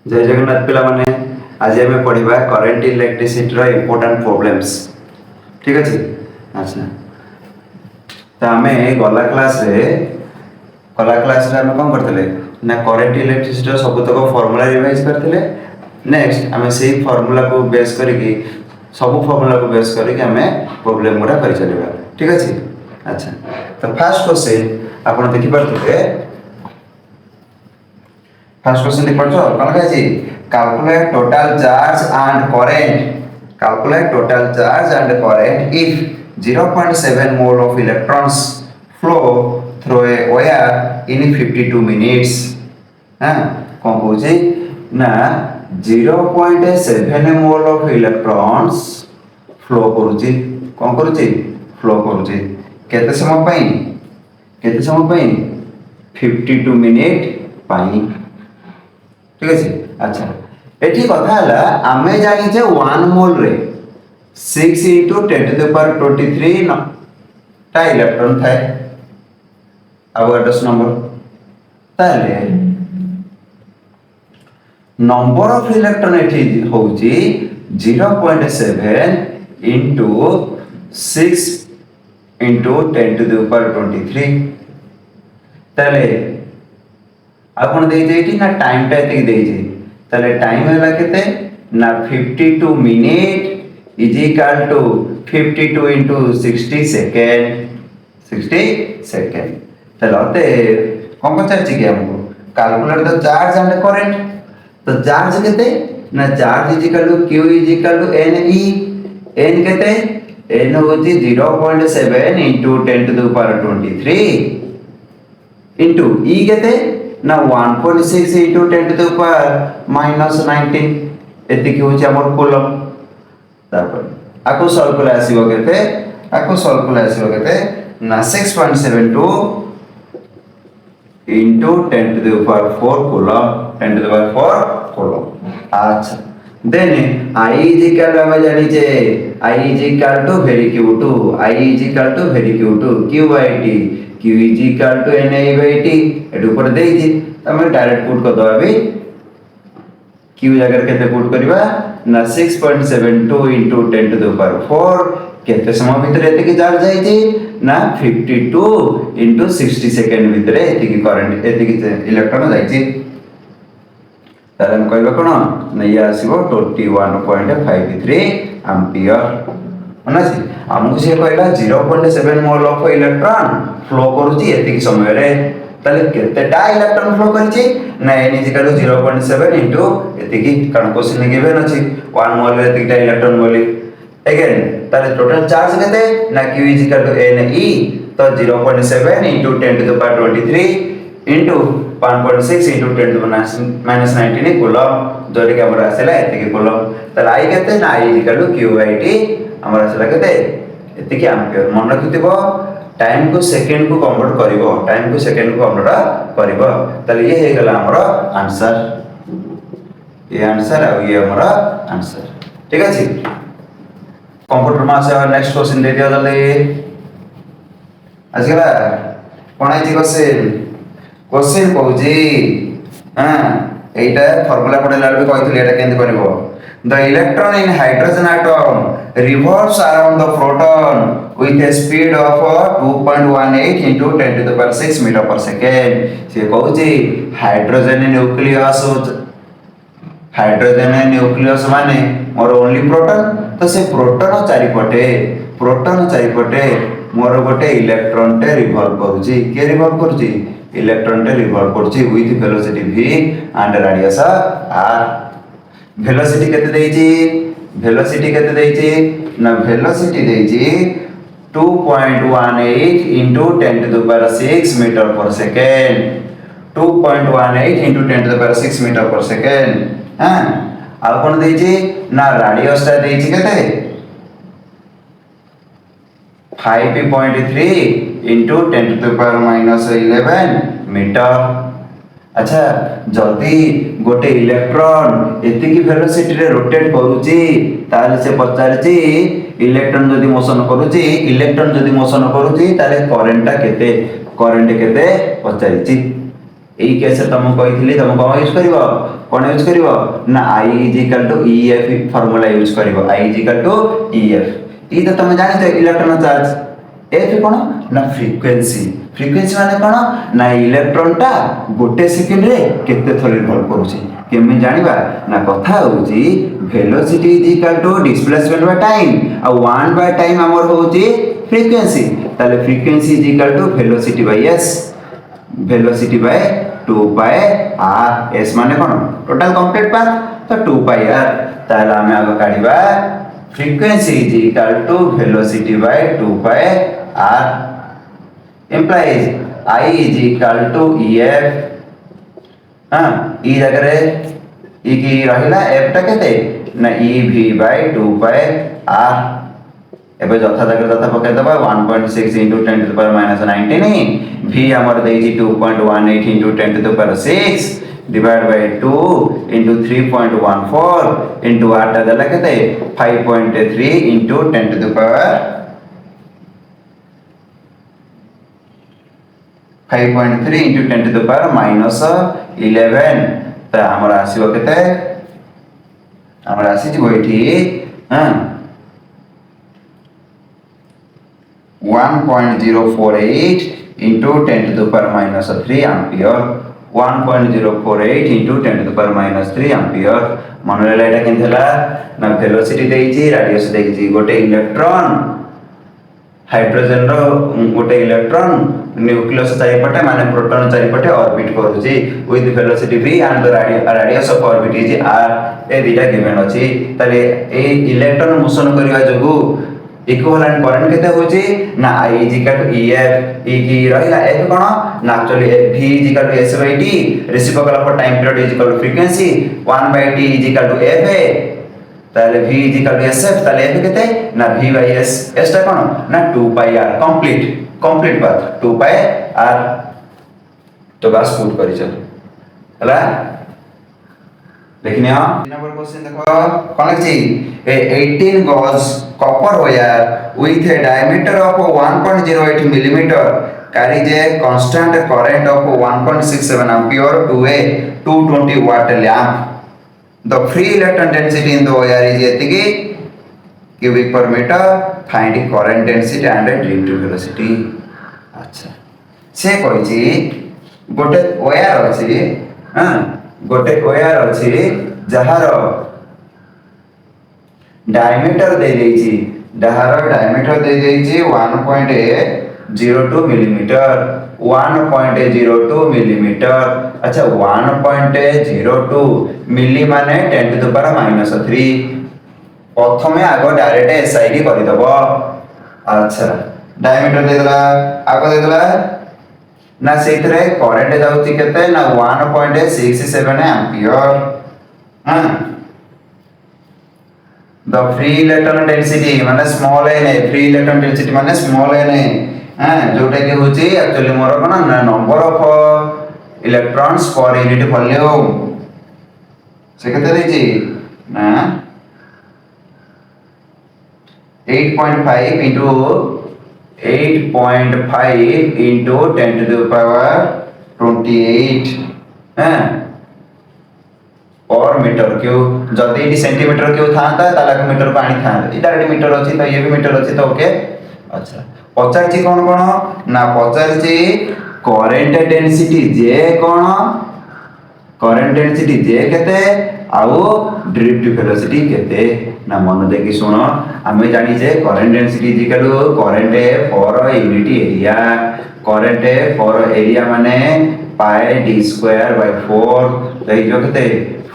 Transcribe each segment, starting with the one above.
जय जगन्नाथ पिला माने आज आम पढ़ा करेन्ट इलेक्ट्रिसिटी इम्पोर्टाट प्रोब्लेम्स। ठीक अच्छे। अच्छा तो आम गला क्लास आम कौन करते ना करेन्ट इलेक्ट्रिसिटी सबुतक फर्मूला रिवाइज करते। नेक्स्ट आम से फर्मूला को बेस करके सब फर्मूला को बेस करके आम प्रोब्लेम गुड़ा कर चलवा। ठीक अच्छे। अच्छा तो फास्ट क्वेश्चन आप देखिपे फर्स्ट क्वेश्चन देख पाछ कौन कही calculate total charge and current. Calculate total charge and current if 0.7 mole of electrons flow through a wire in 52 minutes. हां कौन कहूची ना 0.7 मोल ऑफ इलेक्ट्रॉन्स फ्लो करूची कौन करूची फ्लो करूची केते समय पई 52 मिनिट पई। ठीक है। अच्छा एठी कथा हला आमे जानि जे 1 मोल रे 6 * 10⁻23 टा इलेक्ट्रॉन थाए अवोगाड्रोस नंबर। ताले नंबर ऑफ इलेक्ट्रॉन एठी होउची 0.7 * 6 * 10⁻23। ताले आपण दे जेठी ना टाइम टा एतिक दे जे ताले टाइम हला केते ना 52 minute is equal to 52 * 60 second 60 second. ताले कोन पचार छी के हमको calculate the charge and current. तो चार्ज केते ना charge is equal to q is equal to n e n केते n होची 0.7 * 10⁻23 into e केते ना 1.6 * 10⁻−19 एतिक होची हमर कूलम। तापर आको सॉल्व करे आसीबो केते ना 6.72 into 10⁴ कूलम 10⁴ कूलम। अच्छा then I is equal to हम जानि जे I is equal to very q2 I is equal to very q2 q by t q is equal to n I by t एट ऊपर देई छी हमें direct put कर दो। अभी q जगह केते पुट करबा ना 6.72 into 10⁴ केते समय भीतर एते चार्ज जाई छी ना 52 into 60 सेकंड भीतर एते करंट एते इलेक्ट्रॉन जाई छी। ताले हम कहबा कोन ना ये आसीबो 21.53 एम्पियर माने छी हमहु से कहला 0.7 मोल ऑफ इलेक्ट्रॉन फ्लो करूची एते समय रे। ताले केतेटा इलेक्ट्रॉन फ्लो करची ना n = 0.7 into एतिकी कारण क्वेश्चन गिवन अछि 1 मोल रे एतिकीटा इलेक्ट्रॉन बोली। अगेन ताले टोटल चार्ज केते ना q = n e तो 0.7 into 10⁻23 into 1.6 into 10⁻−19 coulomb Jote के हमरा आसेला एतिकी कूलम। ताले I केते ना I = q by t हमरा आसेला केते एतिकी एम्पियर। मन रखिथिबो टाइम को सेकंड को कन्वर्ट करिवो ताले ये हे गला हमरो आंसर। ये आंसर आ ये हमरो आंसर। ठीक अछि। कंप्यूटर में से नेक्स्ट क्वेश्चन दे दियो जल्दी। आजकला कोन आइ क्वेश्चन कहूजी हां एटा फार्मूला पढला भी कहितले एटा केंद करबो। The electron in hydrogen atom revolves around the proton with a speed of 2.18 into 10⁻6 meter per second। से कहूजी हाइड्रोजन न्यूक्लियस माने मोर ओनली प्रोटॉन। तो से प्रोटॉन चारिपटे मोर गोटे इलेक्ट्रॉन टे रिवॉल्व करूची। के रिवॉल्व करूची इलेक्ट्रॉन टे रिवॉल्व करूची with velocity v and radius r। Velocity केते देइची ना वेलोसिटी देइची 2.18 into 10⁻6 मीटर पर सेकंड 2.18 into 10⁻6 मीटर पर सेकंड। हां आ कोन देइची ना रेडियस ता देइची केते 5.3 into 10⁻11 मीटर। अच्छा जल्दी गोटे इलेक्ट्रॉन एतिकी वेलोसिटी रे रोटेट करूची ताले से पचारची इलेक्ट्रॉन जदी मोशन करूची ताले करंट केते पचारची। एई केस तुमको कहिथिली तुम कोन यूज करिवो कोन यूज करिवो ना I is equal to EF formula use करिवो I is equal to EF ई तो तुम जानि छ इलेक्ट्रॉन चार्ज F कोन ना फ्रीक्वेंसी फ्रीक्वेंसी माने कोन ना इलेक्ट्रॉन टा गोटे सेकंड रे केते थोड़ी रिवॉल्व करूची केमे जानिबा ना कथा होची velocity is equal to displacement by time आ 1 बाय टाइम हमर होची फ्रीक्वेंसी ताले frequency is equal to velocity by s velocity by 2 pi r s माने कोन टोटल कंप्लीट पाथ तो 2 पाई r ताले हमें आगो काढिबा frequency is equal to velocity by 2 pi r implies I is equal to EF हां ई जगह रे ई की रहिला f टा केते ना EV बाय 2 पाई r एबे जथा जगह जथा पके दबा 1.6 into 10 to the power minus 19 v हमर देई 2.18 into 10 to the power 6 divided by 2 into 3.14 into r टा दला केते 5.3 into 10 to the power 5.3 into 10 to the power minus 11 त हमर आसीबो केते हमर आसी जी बोइठी हां 1.048 into 10 to the power minus 3 ampere 1.048 into 10 to the power minus 3 ampere मनोलेला एटा केनथला ना वेलोसिटी देइची रेडियस देइची गोटे इलेक्ट्रॉन हाइड्रोजन रो गोटे इलेक्ट्रॉन न्यूक्लियस चारिपटे माने प्रोटॉन चारिपटे ऑर्बिट करूची with velocity v and the radius of orbit is r ए दिटा गिवन अछि तले ए इलेक्ट्रॉन मोशन करिवा जोगु इक्विवेलेंट करंट केते होची ना I is equal to EF ई की रहिला F कोन ना actually V is equal to S by T reciprocal of time period is equal to frequency 1 by T is equal to F है ताले V is equal to SF ताले F केते ना V बाय S S टा कोन ना 2 pi r complete path 2 pi r तो बस put करि चल हला देखनिया नंबर क्वेश्चन देखो कोन अछि 18 gauge copper wire with a diameter of 1.08 millimeter carries a constant current of 1.67 ampere to a 220 watt lamp. The free electron density in the wire is etiki cubic per meter. Find current density and directive velocity. अच्छा से कहिछि गोटे wire अछि हां गोटे wire अछि जहार diameter दे देइछि जहार diameter दे देइछि 1.02 millimetre 1.02 millimetre अच्छा 1.02 मिली माने 10 to the power -3 प्रथमे आगो डायरेक्ट एसआईडी करि दबो अच्छा डायमीटर दे देला आगो दे देला ना सेथरे करंट जाउची केते ना 1.67 एम्पियर हां द फ्री इलेक्ट्रॉन डेंसिटी माने स्मॉल n है फ्री इलेक्ट्रॉन डेंसिटी माने स्मॉल n है हां जोटा के होची एक्चुअली मोर कोन ना number of electrons per unit volume से केते देची ना 8.5 into 8.5 into 10 to the power 28 हैं और मीटर क्यूब जदि एटी सेंटीमीटर क्यूब थांता ताला मीटर पानी थांता इटा एटी मीटर अछि तो ये भी मीटर अछि तो ओके अच्छा पचारछि कोन कोन ना पचारछि करंट डेंसिटी जे कोन करंट डेंसिटी जे केते आउ ड्रिफ्ट वेलोसिटी केते ना मन देखि सुनो हमें जानि जे current density is equal to current for unit area current for area माने पाई d स्क्वायर बाय 4 तो जो केते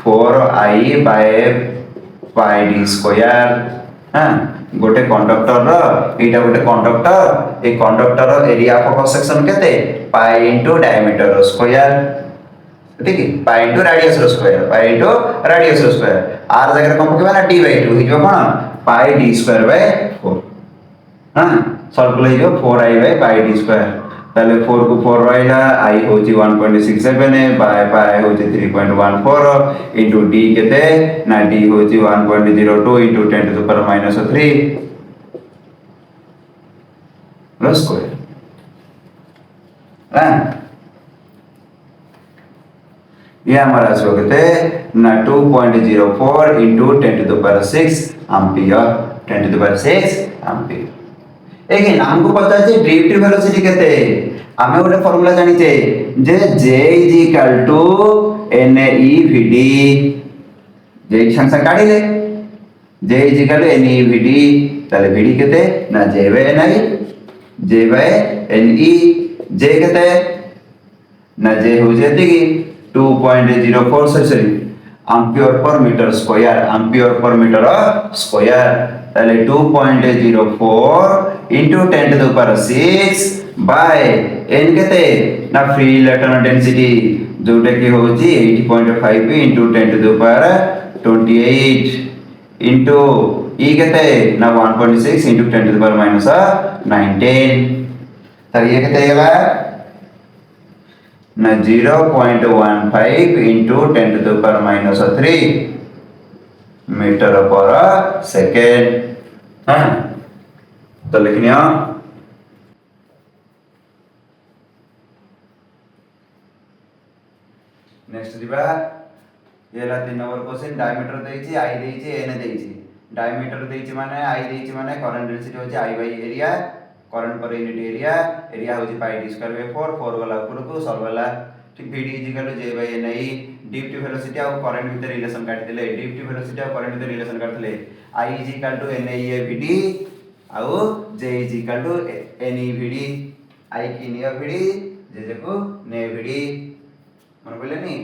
4i bye pi d square हां गोटे कंडक्टर रो एटा गोटे कंडक्टर ए कंडक्टर रो एरिया ऑफ क्रॉस सेक्शन केते पाई इनटू डायमीटर रो स्क्वायर ठीक है पाई इनटू रेडियस रो स्क्वायर पाई इनटू रेडियस रो स्क्वायर r जगह कम के ना d बाय 2 हिजो कोन पाई d स्क्वायर बाय 4 हां सर्कल हिजो 4i bye pi d square ताले 4 को 4 रहिला i होची 1.67 है बाय पाई होची 3.14 इनटू d केते ना d होची 1.02 इनटू 10 to the power -3 रो स्क्वायर हां ये हमारा आसो केते ना 2.04 into 10 to the power 6 ampere 10 to the power 6 ampere. Again हमको पता है ड्रिफ्ट वेलोसिटी केते हमें गोटे फार्मूला जानि जे J is equal to NEVD जे संख्या काढी ले J is equal to NEVD ताले VD केते ना J by NI J by NE J केते ना J हो जेती की 2.04 sorry ampere per metre square ताले 2.04 into 10 to the power 6 by n केते ना फ्री इलेक्ट्रॉन डेंसिटी जोटा की होची 80.5 into 10 to the power 28 into e केते ना 1.6 into 10 to the power minus 19 तो ये केते गेला ना 0.15 into 10 to the power minus 3 metre per second. हाँ तो लिखनी है नेक्स्ट दिबा ये ला 3 नंबर क्वेश्चन डायमीटर देइछि आई देइछि एन देइछि डायमीटर देइछि माने आई देइछि माने करंट डेंसिटी होछि I by area current per unit area होछि पाई डी स्क्वायर बाय 4 वाला ऊपर को सॉल्व वाला ठीक VD is equal to J by NI drift velocity और करंट भीतर रिलेशन काट देले डिफ्ट वेलोसिटी और करंट भीतर रिलेशन काट देले I is equal to NI VD और J is equal to NE VD I की निय VD J को ने VD मन बोले नी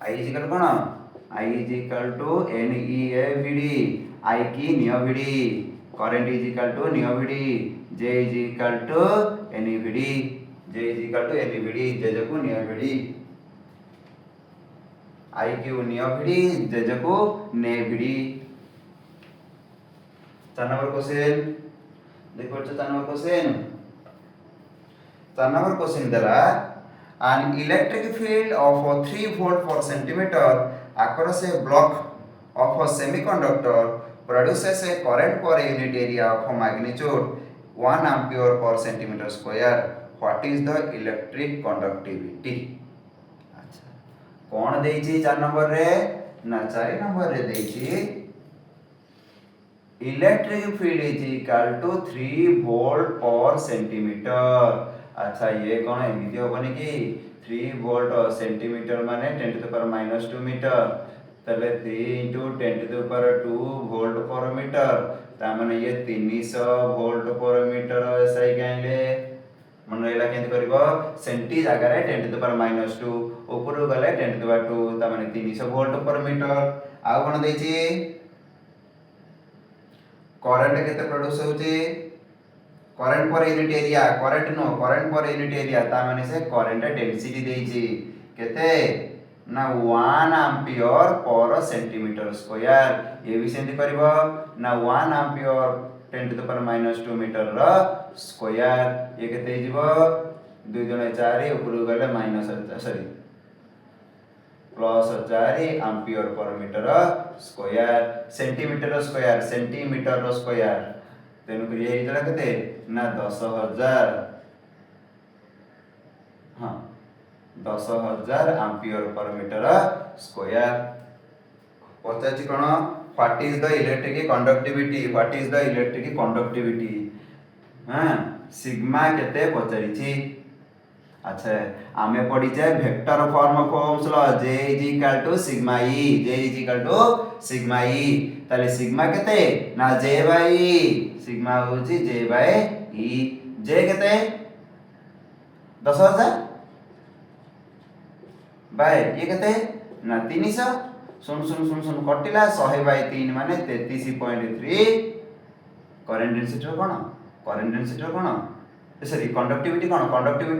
I इज इक्वल कोन I is equal to NE VD I की निय VD current is equal to निय VD J is equal to NE VD J is equal to NEVD J को निय VD I क्यू निय VD J को ने VD। 4 number question देखो 4 number question 4 number question द्वारा an electric field of 3 volt per centimeter across a block of a semiconductor produces a current per unit area of magnitude 1 ampere per centimeter square. What is the electric conductivity? अच्छा कौन देइछि 4 number रे ना 4 number रे देइछि electric field is equal to 3 volt per centimetre. अच्छा ये कौन एमिति होबनी कि 3 वोल्ट सेंटीमीटर माने 10 टू द पावर -2 मीटर तले 3 into 10 to the power 2 volt पर मीटर ता माने ये 300 वोल्ट पर मीटर एसआई कहले मन रहला केंत करबो सेंटी जगह रे 10 टू द पावर -2 ऊपर गले 10 टू द पावर 2 ता माने 300 वोल्ट पर मीटर आ कोन देछि करंट केते प्रोड्यूस होछि current per unit area current per unit area ता माने से करंट डेंसिटी देछि केते ना 1 एम्पियर पर सेंटीमीटर स्क्वायर ये भी सेंति करबो ना 1 ampere 10 to the power -2 metre रो स्क्वायर ये केते हिजबो 2 गुणा 4 ऊपर गले minus sorry plus 4 ampere per metre square centimetre square तेनु करी एई जला केते ना 10000 हां 10000 एम्पियर पर मीटर स्क्वायर पचाची कोन what is the electric conductivity हां सिग्मा केते पचारिछि। अच्छा आमे पढ़ी जाए vector form of Ohm's law J is equal to sigma E ताले सिग्मा केते ना J बाय E सिग्मा होची J बाय E J केते 10000 बाय ये केते ना 300 सुन कटिला 100 बाय 3 माने 33.3 करंट डेंसिटी कोन सॉरी कंडक्टिविटी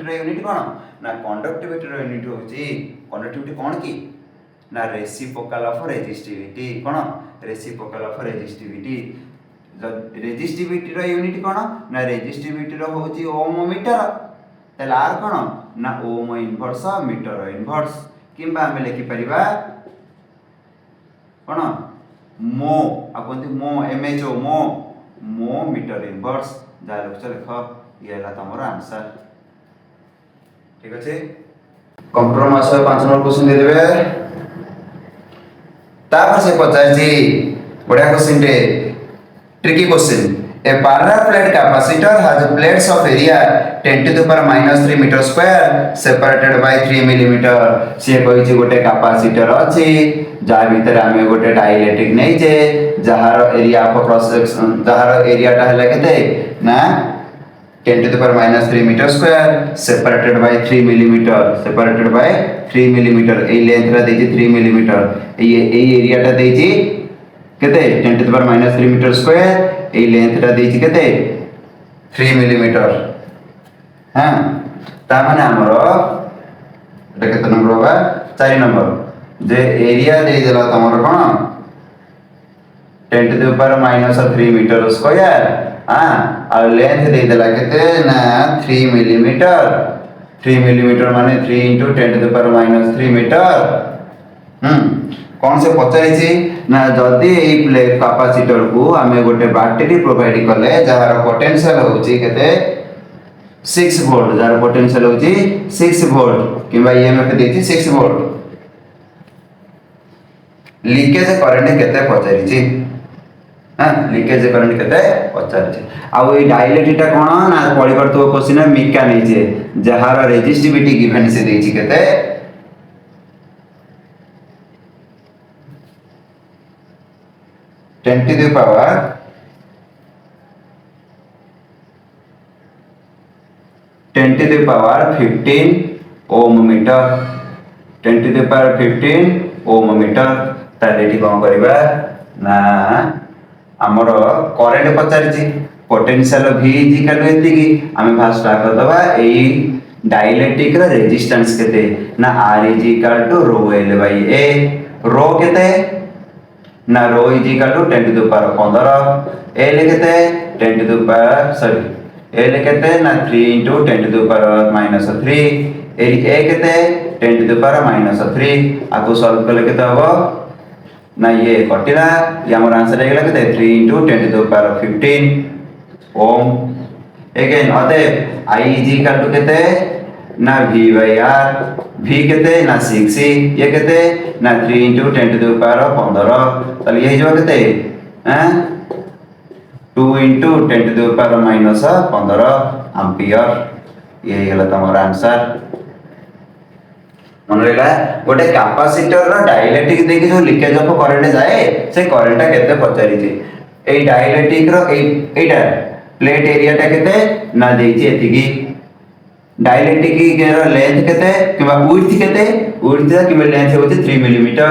रे यूनिट कोन ना कंडक्टिविटी रे यूनिट होची कंडक्टिविटी कोन की ना reciprocal of resistivity cone reciprocal of resistivity resistivity रे यूनिट कोन ना रेजिस्टिविटी रो होची ओम मीटर तला आर कोन ना ओम इनवर्स मीटर इनवर्स किंबा हम लिखि परिबा कोन मो आकोंती मो एमएचओ मो मीटर इनवर्स जा लक्ष्य लिख ये ला तमर आंसर ठीक अछि कंप्रोमाइज 5 नंबर क्वेश्चन दे देबे से पचारची बढ़िया क्वेश्चन रे tricky question A parallel plate capacitor has plates of area 10 to the power minus 3 meter square separated by 3 millimeter से कोई ची गोटे कैपेसिटर अछि जा भीतर आमे गोटे डाइलेक्ट्रिक नै जे जहार एरिया ऑफ क्रॉस सेक्शन जहार एरिया टा हला केते ना 10 to the power minus 3 meter square separated by 3 millimeter separated by 3 millimeter A length रा देछि 3 millimeter ए एरिया टा देछि केते 10 to the power minus 3 meter square A length रा देछि केते 3 millimeter हां ता माने हमरो एटा केते नंबर होबा 4 नंबर जे एरिया दे देला तमरो कोन 10 to the power minus 3 meter square हां और लेंथ दे देला केते ना 3 millimeter 3 millimeter माने 3 into 10 to the power minus 3 meter कौन से पचारि छी ना जदी ए प्ले कैपेसिटर को हमें गोटे बैटरी प्रोवाइड करले जहार पोटेंशियल होची केते 6 वोल्ट जहार पोटेंशियल होची 6 वोल्ट किबा ईएमएफ देती 6 वोल्ट लीकेज करंट केते पचारि छी हां लीकेज करंट केते पचारि छी आ ओई डाइलेक्ट्रिक कोन ना पढि परतो क्वेश्चन मिका नै जे जहार रेजिस्टिविटी गिवन से देछि केते 10 to the power 10 to the power 15 ohm meter 10 to the power 15 ohm meter ताले टी कोन करबा ना हमरो करंट पचारछि पोटेंशियल v इक्वल एति की हमें फास्ट कर दबा एई डाइलेक्ट्रिक रा रेजिस्टेंस केते ना r equal to ρ l / a ρ केते ना rho is equal to 10 to the power 15 ए लिखते 10 to the power सॉरी ए लिखते ना 3 into 10 to the power minus 3 ए केते 10 to the power minus 3 आको सॉल्व करले केते हबो ना ये कटिला ये हमर आंसर आइला केते 3 into 10 to the power 15 ohm again अते i इज इक्वल टू केते ना v by r v केते ना 6 ये केते ना 3 into 10 to the power 15 तले ये जो केते हैं 2 into 10 to the power minus 15 ampere ये गला तमरा आंसर मन रेला गोटे कैपेसिटर रो डाइलेक्ट्रिक देखि जो लीकेज ऑफ करंट जाए से करंट केते पचारि थी ए डाइलेक्ट्रिक रो एटा प्लेट एरिया टा केते ना देछि एतिकी डाइलेक्ट्रिक की लेंथ केते किबा विड्थ केते विड्थ किबा लेंथ होते 3 मिलीमीटर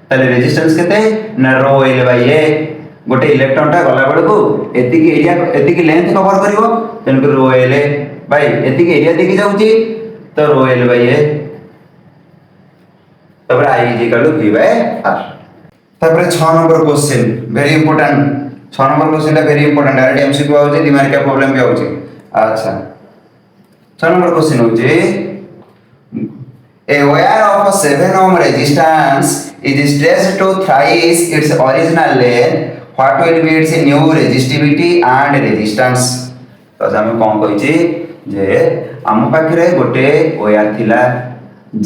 तले रेजिस्टेंस केते ना ρ l / a गोटे इलेक्ट्रॉन टा गला बेल को एतिकी एरिया एतिकी लेंथ कवर करिवो तन को ρ l भाई एतिकी एरिया देखि जाउची तो ρ l / a तबरे i = v / r तबरे 6 number question very important 6 number question टा वेरी इंपोर्टेंट डायरेक्ट एमसीक्यू आउची दिमाग का प्रॉब्लम भी आउची अच्छा 6 number question होचे a wire of 7 ohm resistance is stretched to thrice its original length what will be its new resistivity and resistance तो हम कोन कहिची जे हम पाखरे गोटे वायर थिला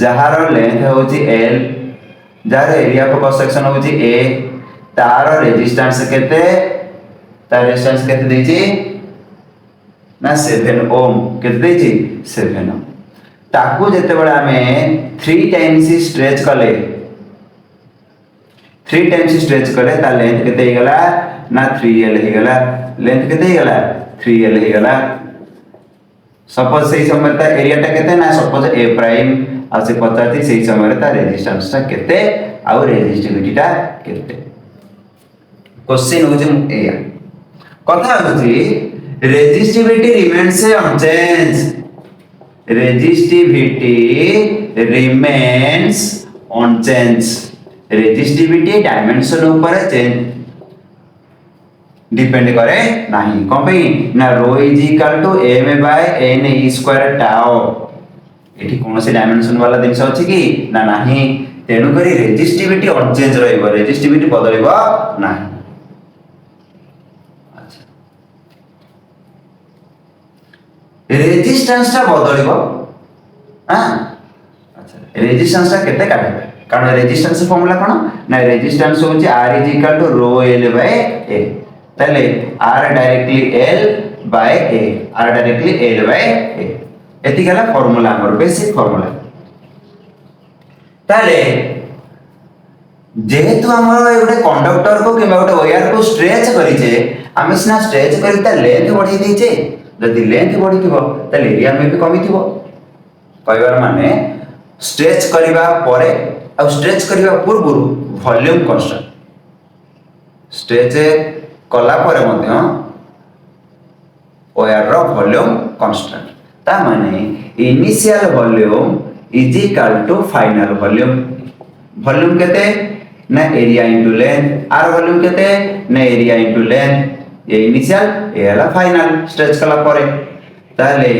जहार लेंथ होची l जहार एरिया ऑफ क्रॉस सेक्शन होची a तार रेजिस्टेंस केते तार रेजिस्टेंस केते देची ना 7 ओम केते देछि 7 ओम ताकू जते बडा हमें 3 टाइम्स स्ट्रेच कले 3 टाइम्स स्ट्रेच कले ता लेंथ केते हे गला ना 3l हे गला लेंथ केते हे गला 3l हे गला सपोज सही समय ता एरिया ता केते ना सपोज a प्राइम आ से पचाती सही समय ता रेजिस्टेंस ता केते आ रेजिस्टिविटी ता केते क्वेश्चन हो जे एया कथा होची resistivity remains unchanged resistivity remains unchanged resistivity dimension ऊपर चेंज डिपेंड करे नाही कोन पे ना ρ = m/n² tau एठी कोन से डायमेंशन वाला दिनस अछि कि ना नाही तेनु करी रेजिस्टिविटी अनचेंज रहइबो रेजिस्टिविटी बदलिबो नाही रेजिस्टेंस ता बदलिबो हां अच्छा रेजिस्टेंस ता केते काटे कारण रेजिस्टेंस फॉर्मूला कोन ना रेजिस्टेंस होची R is equal to rho L by A ताले R directly L by A R directly L by A एति गला फार्मूला हमर बेसिक फार्मूला ताले जेहेतु हमर एगोटे कंडक्टर को किबा गोटे वायर को स्ट्रेच करिचे आमे सिना स्ट्रेच करि ता लेंथ बढ़ी देइचे जदि लेंथ बढ़ी थिबो त एरिया में भी कमी थिबो कहबार माने स्ट्रेच करिबा परे आ स्ट्रेच करिबा पूर्व वॉल्यूम कांस्टेंट स्ट्रेच कला परे मध्य वायर रो वॉल्यूम कांस्टेंट ता माने initial volume is equal to final volume volume केते ना एरिया इनटू लेंथ आर वॉल्यूम केते ना एरिया इनटू लेंथ ये इनिशियल ये हला फाइनल स्ट्रेच कला परे ताले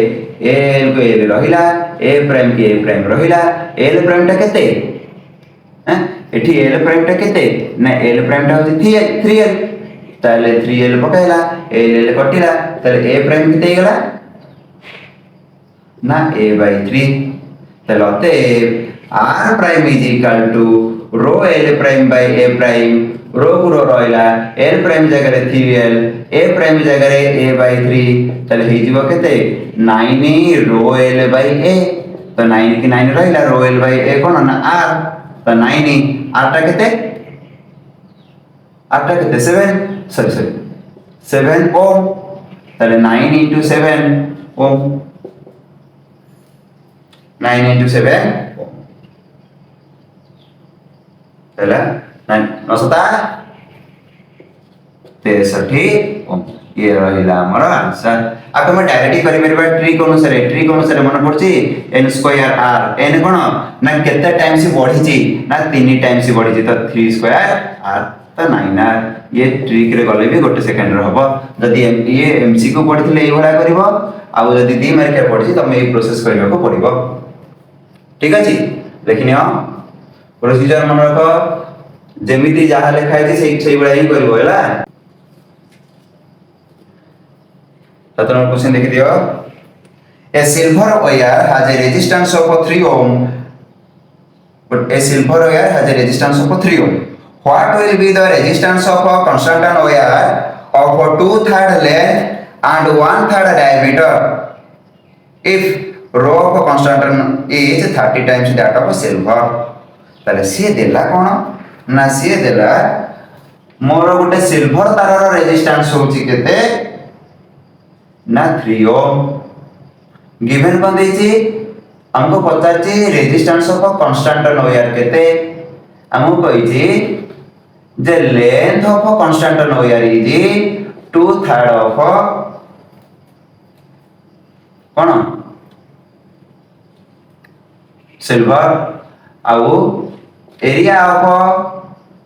एल को एल रहिला ए प्राइम के ए प्राइम रहिला एल प्राइम टा केते हैं एठी एल प्राइम टा केते ना एल प्राइम टा होची 3l ताले 3l पकाइला एल कटिला ताले ए प्राइम केते गेला ना a by 3 ताले अते r prime is equal to rho l prime by a prime rho गुरो रहिला l प्राइम जगह रे 3l a प्राइम जगह रे a by 3 ताले हे जीवो केते 9 रो l by a तो 9 की 9 रहिला रो l by a कोन ना r तो 9 r टा केते r टा केते 7 सॉरी 7 ओम ताले 9 into 7 ओम 9 into 7 ताले 9 नसता 63 ओम ये रहिला हमर आंसर आके हम डायरेक्टली करि परबा ट्रिक अनुसार मन पड़ची n स्क्वायर r n कोन ना केते टाइम्स बढ़ी छी ना 3 टाइम्स बढ़ी छी तो 3 स्क्वायर r तो 9r ये ट्रिक रे गले भी गोटे सेकंड रे हबो जदी ये एमसीक्यू पढिथिले एई भला करबो आ जदी 2 मार्क रे पढिछि त मैं एई प्रोसेस करबा को पड़िबो ठीक अछि देखिनियो प्रोसीजर मन रखो जेमिति जहा लिखा है सेही बडा ही करबो हैला ततन क्वेश्चन देखि दियो a silver wire has a resistance of 3 ohm but a silver wire has a resistance of 3 ohm what will be the resistance of a constant wire of 2/3 length and 1/3 diameter if rho of constant is 30 times that of silver ताले से देला कोन ना से देला मोर गोटे silver Tarar resistance होची केते ना 3 ohm गिवन कोन देछि हमको पचाची रेजिस्टेंस ऑफ कांस्टेंट वायर केते हमको कहिछि जे length of constant wire is 2/3 of कोन सिल्वर आउ area of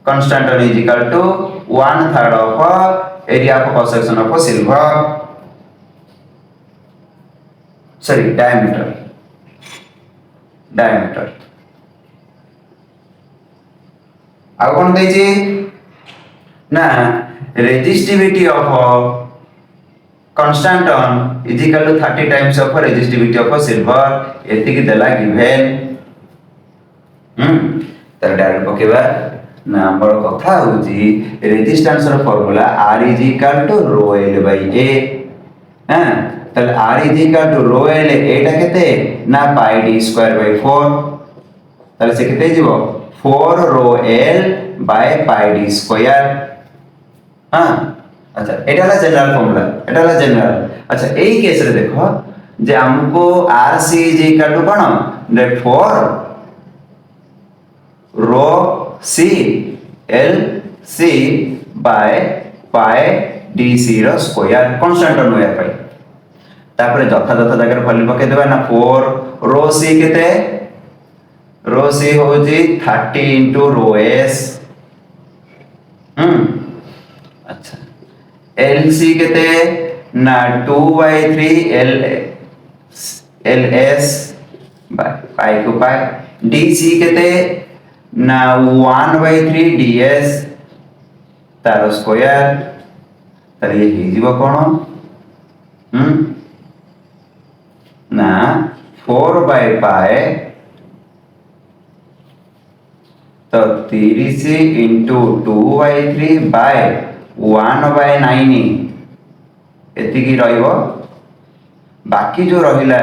constant is equal to 1/3 of area of cross section of silver sorry diameter आउ कोन देछि ना resistivity of constant is equal to 30 times of resistivity of silver एति की देला given तर डायरेक्ट पकेबा ना हमर कथा होची रेजिस्टेंस रो formula R is equal to rho L by A हां तले R is equal to rho L A टा केते ना पाई d स्क्वायर बाय 4 तले से केते जीवो 4 रो L bye pi d square हां अच्छा एटा ला जनरल फार्मूला एटा ला जनरल अच्छा एई केस रे देखो जे हमको RC इज इक्वल टू कोन that 4 rho C L C by pi d C rho square constant wire pi तापर जथा जगह वैल्यू पके देबा ना 4 रो C केते रो C होजी 30 into रो S अच्छा L C केते ना 2/3 L S बाय पाई को पाई D C केते ना 1/3 D S तार स्क्वायर तार ये हे जीव कोन ना 4 by pi तो 30 इंटू 2/3 बाय 1/9 एतिकी रहिबो। बाकी जो रहिला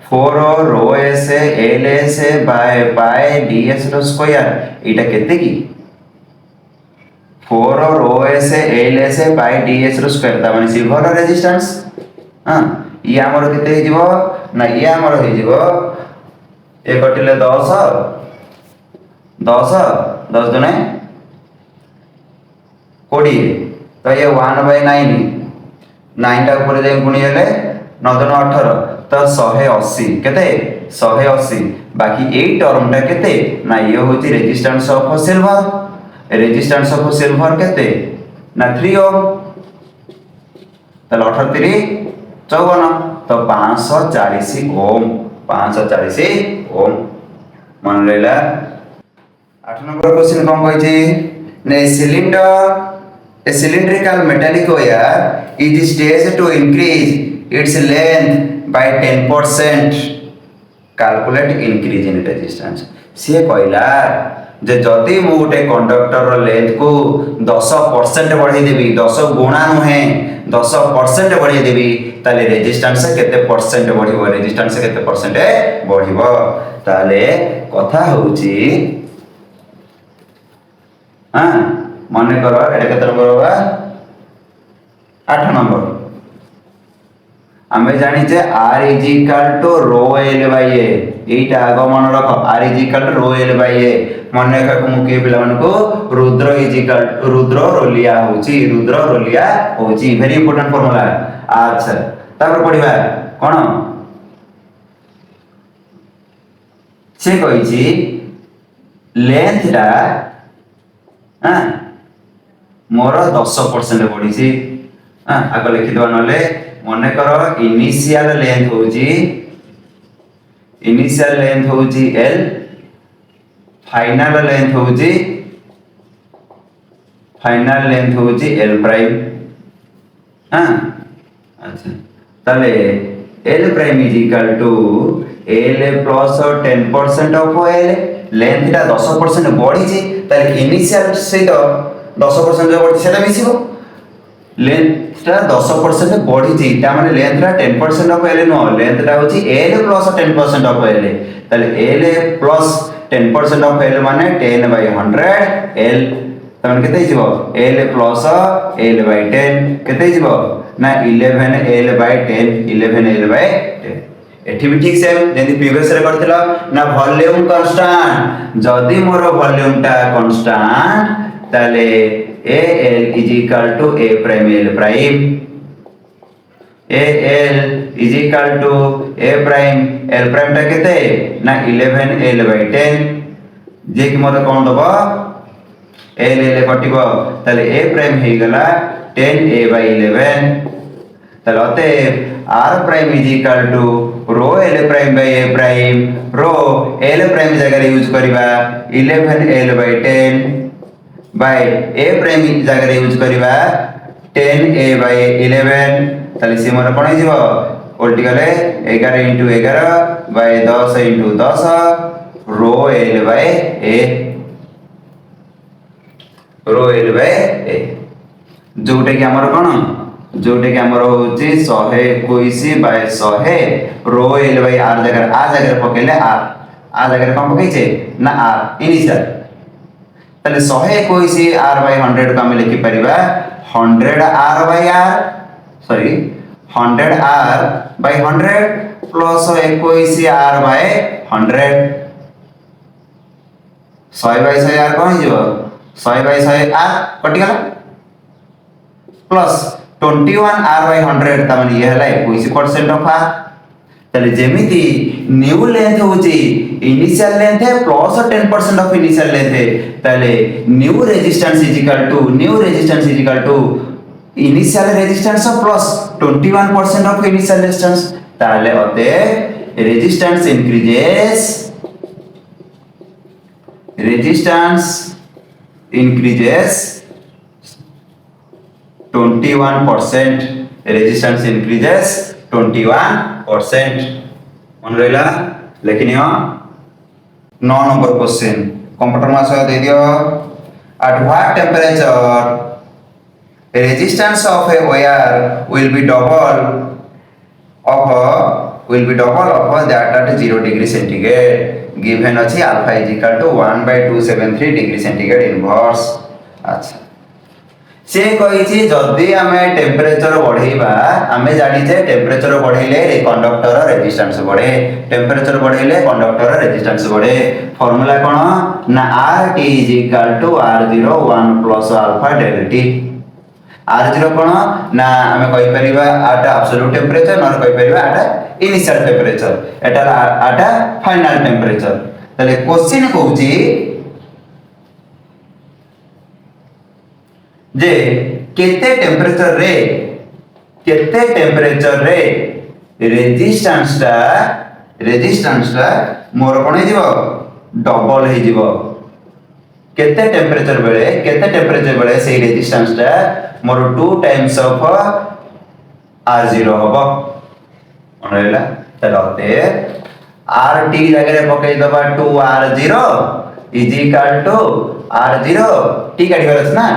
4 rho S L S by pi DS rho square एटा केते की 4 rho S L S by DS rho square ता माने सिल्वर रेजिस्टेंस। हां ये हमर केते हे जिवो ना ये हमर हे जिवो ए कटिले 10 10 10 दुने 20 तो ये 1/9 9 टा ऊपर जाई गुणी हेले 9 दुने 18 तो 180 केते 180 बाकी ए टर्म टा केते ना ये होची resistance of silver. Resistance of silver केते ना 3 ओम तले 18 3 54 तो 540 ओम 540 ओम मन लेला। 8 नंबर क्वेश्चन कोन कहै छी ने cylinder a cylindrical metallic wire is staged to increase its length by 10%. Calculate increase in resistance. से कहला जे जदि मु गोटे कंडक्टर रो लेंथ को 10% बढ़ाई देबी 10 गुणा नुहे 10% बढ़ाई देबी ताले रेजिस्टेंस केते परसेंट बढ़िबो रेजिस्टेंस केते परसेंट बढ़िबो ताले कथा होउची। हां माने करो एटा केते नंबर होगा 8 नंबर। आमे जानि जे r is equal to rho l by a एटा आगो मन रख r is equal to rho l by a माने का मु के पिला मन को रुद्र इज इक्वल रुद्र रोलिया होची वेरी इंपोर्टेंट फार्मूला। अच्छा तापर पढिबा कोन से कहि छी लेंथ रा हां मोर 10% बढ़ी सी। हां आगो लिखि दवा नले मने करो इनिशियल लेंथ होची l फाइनल लेंथ होची l प्राइम। हां अच्छा तले l prime is equal to l plus 10% of l length टा 10% बढ़ी छी तले इनिशियल से तो 10% जो बढ़ी सेटा मिसिबो लेंथ टा 10% बढ़ी छी ता माने लेंथ टा 10% ऑफ l नो लेंथ टा होची l प्लस 10% ऑफ l तले l प्लस 10% ऑफ l माने 10/100 l तमन केते हिजबो l प्लस l by 10 केते हिजबो ना 11l/10 11l/10 एठी भी ठीक सेम जेंति प्रीवियस रे करथिला ना वॉल्यूम कांस्टेंट जदी मोर वॉल्यूम टा कांस्टेंट ताले al is equal to a prime l prime al is equal to a prime l prime टा केते ना 11l/10 जे कि मोर कोन दबो l l कटिबो ताले a prime हे गला 10a/11 तलते r prime is equal to रो l prime by a prime रो l prime जगह यूज करिबा 11l/10 by a prime जगह यूज करिबा 10a/11 ताले से मोर कोन हिजबो उल्टी गले 11 * 11 by 10 * 10 row l by a Jote कि हमर कोन जोटे कि हमर होची 121 by 100 row l by r जगह आ जगह पकेले r आ जगह कोन पकै छे ना r इनिशियल तले 121 r by 100 को हम लिखि परिबा 100 r by r sorry 100 r by 100 plus 21 r by 100 100/100 r कोन हिजो 100/100 r कटि गला प्लस 21 r by 100 त माने ये हला 21% ऑफ r तले जेमिति न्यू लेंथ होची इनिशियल लेंथ है प्लस 10% ऑफ इनिशियल लेंथ है तले new resistance is equal to initial resistance plus 21% of initial resistance ताले होते रेजिस्टेंस increases 21% रेजिस्टेंस increases 21% मन रहला लेकिन 9 नंबर क्वेश्चन कंप्यूटर मास दे दियो at what temperature resistance of a wire will be double of that at 0 degree centigrade given अछि alpha is equal to 1/273 degree centigrade inverse। अच्छा से कहिछि जदि आमे टेम्परेचर बढ़ेबा आमे जानि जे टेम्परेचर बढ़ेले कंडक्टर रेजिस्टेंस बढ़े टेम्परेचर बढ़ेले कंडक्टर रेजिस्टेंस बढ़े फार्मूला कोन ना RT is equal to R0 1 plus alpha delta T R0 कोन ना आमे कहि परिबा आटा एब्सोल्यूट टेम्परेचर न कहि परिबा आटा इनिशियल टेम्परेचर एटा आटा फाइनल टेम्परेचर तले क्वेश्चन कहूची जे केते टेम्परेचर रे रेजिस्टेंस टा मोर कोन हे जीवो डबल हे जीवो केते टेम्परेचर बेले से रेजिस्टेंस टा मोर 2 टाइम्स ऑफ R0 होबो मनैला तलते RT जगह रे पकई दबा 2R0 is equal to R0 T काढी परस ना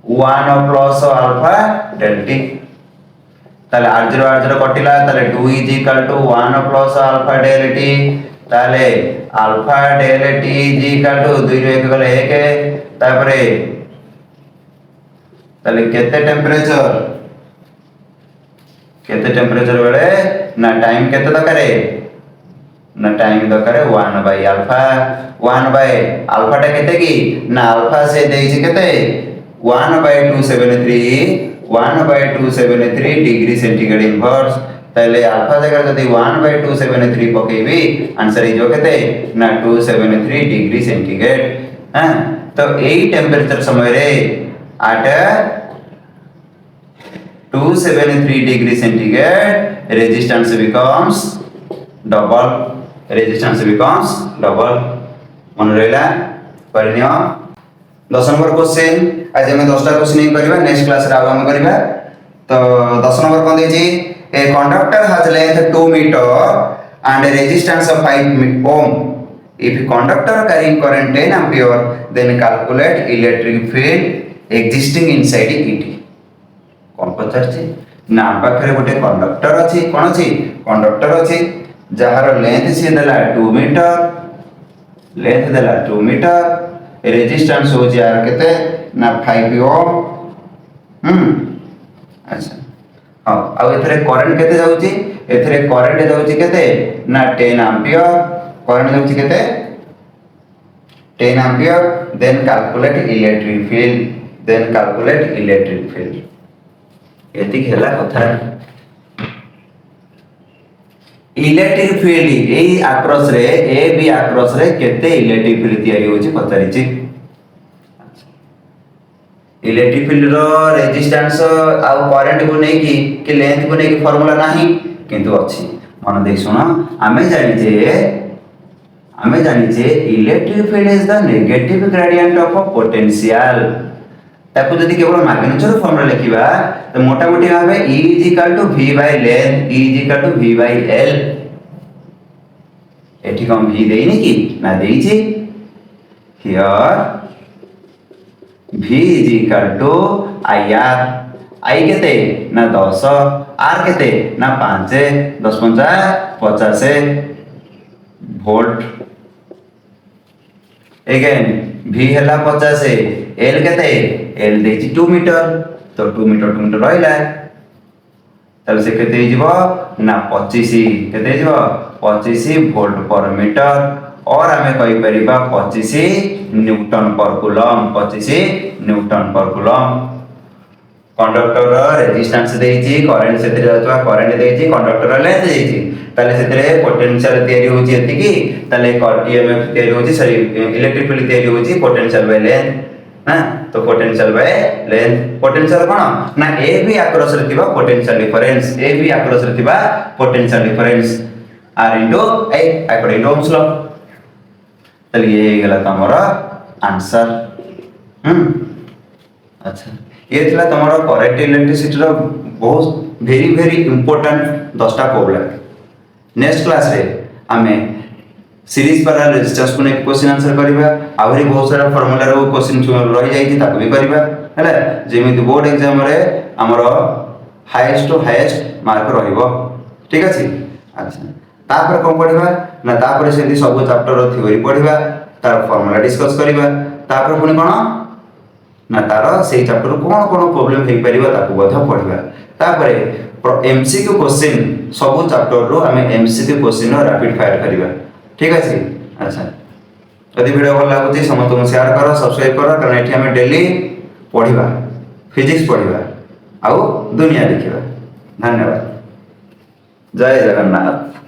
1 plus alpha delta T ताले R0 कटिला ताले 2 is equal to 1 plus alpha delta T ताले alpha delta T is equal to 2 रे 1 गले 1 तापरे ताले केते टेम्परेचर बेले ना टाइम केते दकारे ना टाइम दकारे 1 by alpha टा केते की ना alpha से देइछि केते 1/273 डिग्री सेंटीग्रेड इनवर्स ताले अल्फा जगह जदी 1/273 पकेबी आंसर इजो केते ना 273 डिग्री सेंटीग्रेड हां तो एई टेम्परेचर समय रे आट 273 degree centigrade resistance becomes double मन रहला परनियो 10 नंबर क्वेश्चन आज हम 10टा क्वेश्चन ही करबा नेक्स्ट क्लास रे हम करबा तो 10 नंबर कोन देछि a conductor has length 2 metre and resistance of 5 ohm if conductor carrying current 10 ampere then calculate electric field existing inside it कोन पचारछि ना पाखरे गोटे कंडक्टर अछि कोन अछि कंडक्टर अछि जहार लेंथ से देला 2 मीटर रेजिस्टेंस हो यार केते ना 5 ओम अच्छा हां आ एथरे करंट केते जाउची एथरे करंट जाउची केते ना 10 एंपियर करंट जाउची केते 10 ampere then calculate electric field एति खेला कथा इलेक्ट्रिक फील्ड ए अक्रॉस रे ए बी अक्रॉस रे केते इलेक्ट्रिक फील्ड तयारी होची पचारिची इलेक्ट्रिक फील्ड रो रेजिस्टेंस आ करंट को नै कि लेंथ को नै कि फार्मूला नाही किंतु अछि मन देख सुनो आमे जानि जे electric field is the negative gradient of potential ताको जदी केवल मैग्नीट्यूड फार्मूला लिखिबा तो मोटा मोटी भाबे E = V by length E = V by L एठी कम V देइनी कि ना देइछि हियर V = IR I केते ना 10 R केते ना 5 10 50 वोल्ट अगेन V हला 50 L केते L देछि 2 मीटर तो 2 मीटर रहला तब से केते हिजबो ना 25 केते हिजबो 25 वोल्ट पर मीटर और हमें कहि परिबा 25 न्यूटन पर कूलम कंडक्टर रेजिस्टेंस देछि करंट सेते जातवा करंट देछि कंडक्टर लेंथ देछि ताले सेते पोटेंशियल तयारी होछि एति की ताले ईएमएफ तयारी होछि सॉरी इलेक्ट्रिक फील्ड तयारी होछि पोटेंशियल बाय लेंथ हां तो पोटेंशियल बाय लेंथ पोटेंशियल कोन ना ए बी अक्रॉस रे थिबा potential difference R into A according to Ohm's law चलिए ये गला तमरा आंसर अच्छा ये थिला तमरा करेक्ट इलेक्ट्रिसिटी रो बहुत वेरी इंपोर्टेंट 10टा प्रॉब्लम नेक्स्ट क्लास रे हमें सीरीज पैरेलल रेजिस्टेंस को नेक क्वेश्चन आंसर करबा आहुरी बहुत सारा फार्मूला रो क्वेश्चन रही जाई ताको भी करबा हैला जेमिति बोर्ड एग्जाम रे हमरो हाईएस्ट टू हाईएस्ट मार्क रहिबो ठीक अछि अच्छा तापर कोन पढिबा ना तापर सेति सब चैप्टर रो थ्योरी पढिबा तार फार्मूला डिस्कस करबा तापर पुनी कोन ना तार सेही चैप्टर कोन कोन प्रॉब्लम हे परिबा ताको बधा पढिबा तापर एमसीक्यू क्वेश्चन सब चैप्टर रो हमें एमसीक्यू क्वेश्चन रो रैपिड फायर करबा ठीक अछि अच्छा यदि वीडियो भल लागुची समस्त को शेयर करो सब्सक्राइब करो कारण एठी हमें डेली पढिबा फिजिक्स पढिबा आउ दुनिया देखिबा धन्यवाद जय जगन्नाथ।